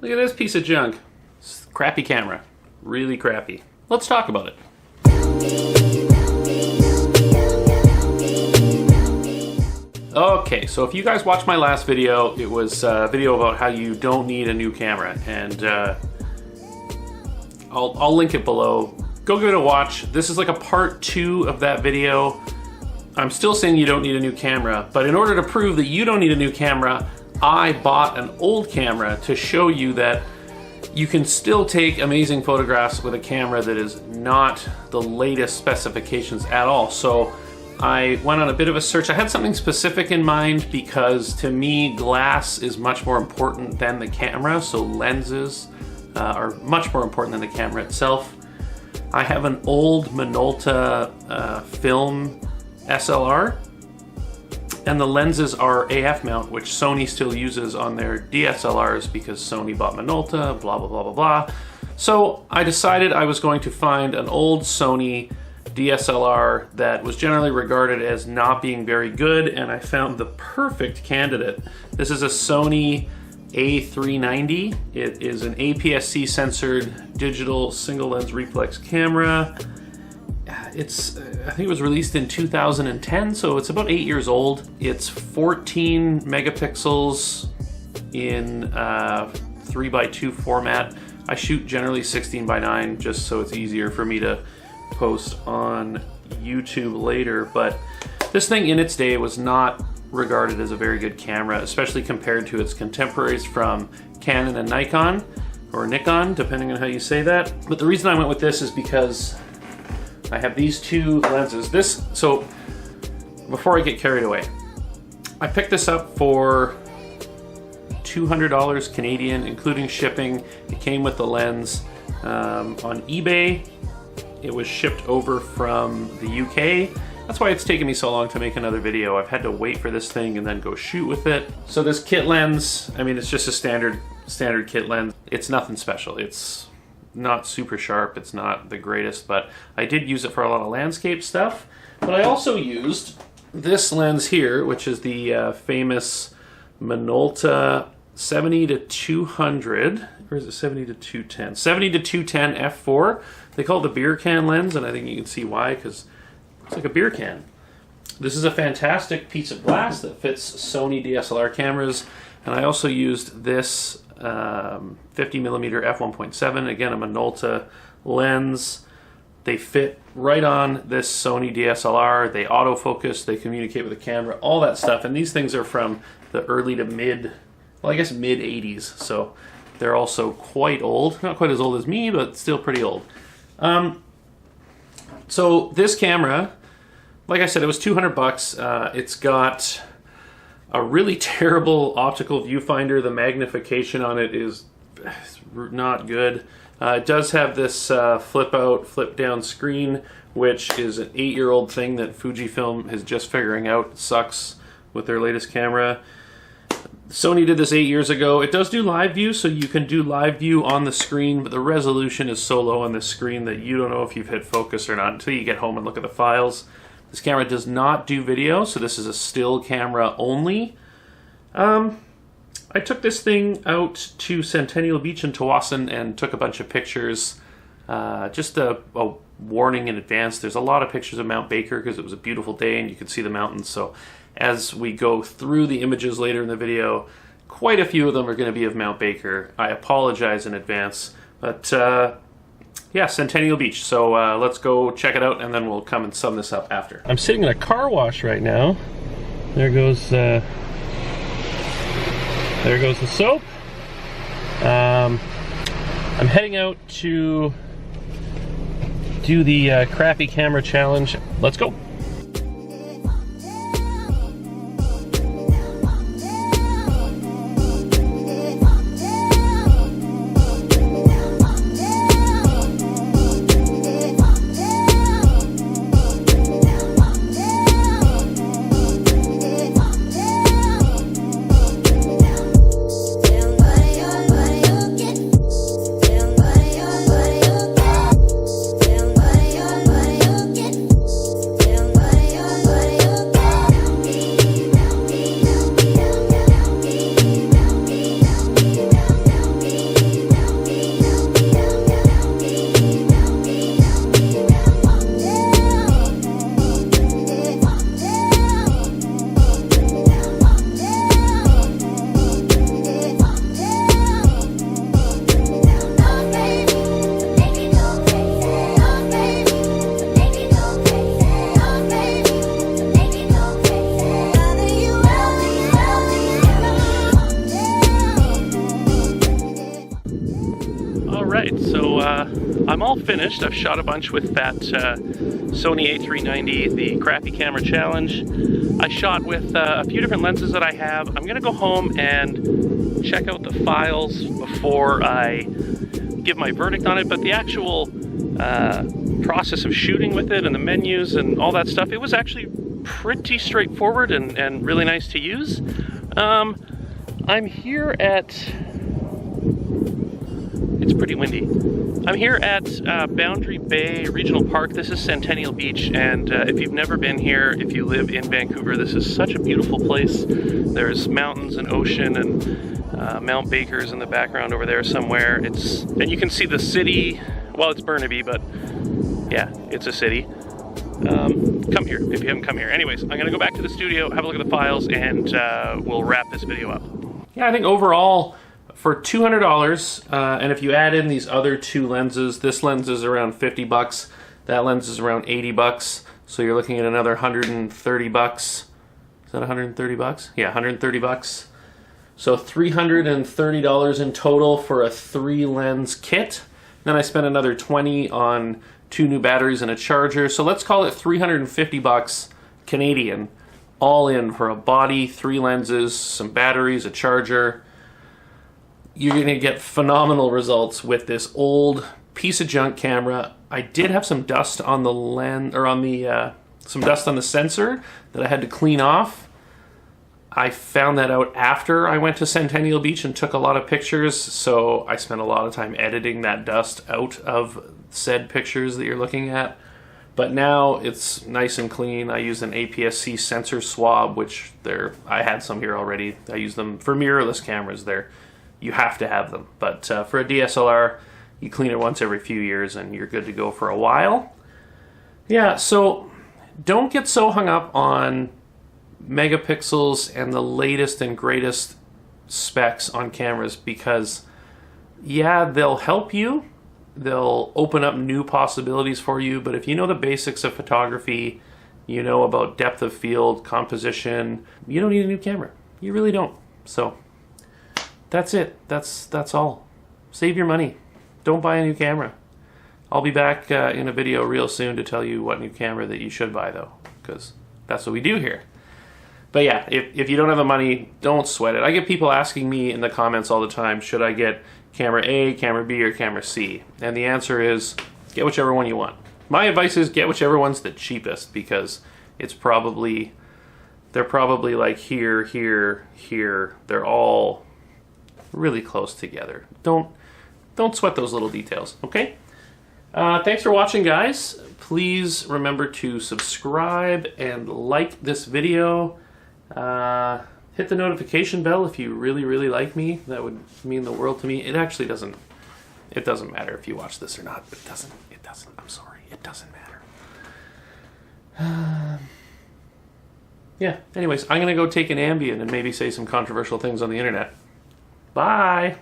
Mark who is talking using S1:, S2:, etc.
S1: Look at this piece of junk. It's a crappy camera. Really crappy. Let's talk about it. Okay, so if you guys watched my last video, it was a video about how you don't need a new camera, and I'll link it below. Go give it a watch. This is like a part 2 of that video. I'm still saying you don't need a new camera, but in order to prove that you don't need a new camera, I bought an old camera to show you that you can still take amazing photographs with a camera that is not the latest specifications at all. So I went on a bit of a search. I had something specific in mind because to me, glass is much more important than the camera. So lenses are much more important than the camera itself. I have an old Minolta film SLR, and the lenses are AF mount, which Sony still uses on their DSLRs because Sony bought Minolta, blah, blah, blah, blah, blah. So I decided I was going to find an old Sony DSLR that was generally regarded as not being very good, and I found the perfect candidate. This is a Sony A390. It is an APS-C censored digital single lens reflex camera. I think it was released in 2010, so it's about 8 years old. It's 14 megapixels in 3x2 format. I shoot generally 16:9 just so it's easier for me to post on YouTube later, but this thing in its day was not regarded as a very good camera, especially compared to its contemporaries from Canon and Nikon, or Nikon, depending on how you say that. But the reason I went with this is because I have these two lenses. So before I get carried away, I picked this up for $200 Canadian, including shipping. It came with the lens. On eBay, it was shipped over from the UK. That's why it's taken me so long to make another video. I've had to wait for this thing and then go shoot with it. So this kit lens, I mean, it's just a standard kit lens. It's nothing special. It's not super sharp, it's not the greatest, but I did use it for a lot of landscape stuff. But I also used this lens here, which is the famous Minolta 70-200, or is it 70-210? 70-210 f4. They call it the beer can lens, and I think you can see why, because it's like a beer can. This is a fantastic piece of glass that fits Sony DSLR cameras, and I also used this 50mm f1.7, again a Minolta lens. They fit right on this Sony DSLR. They autofocus, they communicate with the camera, all that stuff. And these things are from the early to mid 80s. So they're also quite old. Not quite as old as me, but still pretty old. So this camera, like I said, it was 200 bucks. It's got a really terrible optical viewfinder. The magnification on it is not good. It does have this flip out, flip down screen, which is an 8-year-old thing that Fujifilm is just figuring out. It sucks with their latest camera. Sony did this 8 years ago. It does do live view, so you can do live view on the screen, but the resolution is so low on this screen that you don't know if you've hit focus or not until you get home and look at the files. This camera does not do video, so this is a still camera only. I took this thing out to Centennial Beach in Tawasin and took a bunch of pictures. Just a warning in advance, there's a lot of pictures of Mount Baker because it was a beautiful day and you could see the mountains. So as we go through the images later in the video, quite a few of them are going to be of Mount Baker. I apologize in advance, but yeah, Centennial Beach. So let's go check it out and then we'll come and sum this up after. I'm sitting in a car wash right now. There goes the soap. I'm heading out to do the crappy camera challenge. Let's go. Alright, so I'm all finished. I've shot a bunch with that Sony A390, the crappy camera challenge. I shot with a few different lenses that I have. I'm gonna go home and check out the files before I give my verdict on it, but the actual process of shooting with it and the menus and all that stuff, it was actually pretty straightforward and really nice to use. I'm here at... It's pretty windy. I'm here at Boundary Bay Regional Park. This is Centennial Beach, and if you've never been here, if you live in Vancouver, this is such a beautiful place. There's mountains and ocean and Mount Baker's in the background over there somewhere. And you can see the city. Well, it's Burnaby, but yeah, it's a city. Come here if you haven't come here. Anyways, I'm gonna go back to the studio, have a look at the files, and we'll wrap this video up. Yeah, I think overall, for $200, and if you add in these other two lenses, this lens is around 50 bucks, that lens is around 80 bucks, so you're looking at another 130 bucks. Is that 130 bucks? Yeah, 130 bucks. So $330 in total for a 3-lens kit. Then I spent another 20 on 2 new batteries and a charger, so let's call it 350 bucks Canadian, all in for a body, 3 lenses, some batteries, a charger. You're going to get phenomenal results with this old piece of junk camera. I did have some dust on the lens, or on the some dust on the sensor that I had to clean off. I found that out after I went to Centennial Beach and took a lot of pictures, so I spent a lot of time editing that dust out of said pictures that you're looking at. But now it's nice and clean. I use an APS-C sensor swab, which I had some here already. I use them for mirrorless cameras. You have to have them. But for a DSLR, you clean it once every few years and you're good to go for a while. Yeah, so don't get so hung up on megapixels and the latest and greatest specs on cameras, because yeah, they'll help you. They'll open up new possibilities for you, but if you know the basics of photography, you know about depth of field, composition, you don't need a new camera. You really don't. So that's it. That's all. Save your money. Don't buy a new camera. I'll be back in a video real soon to tell you what new camera that you should buy, though, because that's what we do here. But yeah, if you don't have the money, don't sweat it. I get people asking me in the comments all the time, should I get camera A, camera B, or camera C? And the answer is, get whichever one you want. My advice is get whichever one's the cheapest, because they're probably like here, here, here. They're all really close together. Don't sweat those little details, okay? Thanks for watching, guys. Please remember to subscribe and like this video. Hit the notification bell if you really, really like me. That would mean the world to me. It actually doesn't. It doesn't matter if you watch this or not. It doesn't. I'm sorry. It doesn't matter. Yeah. Anyways, I'm gonna go take an Ambien and maybe say some controversial things on the internet. Bye.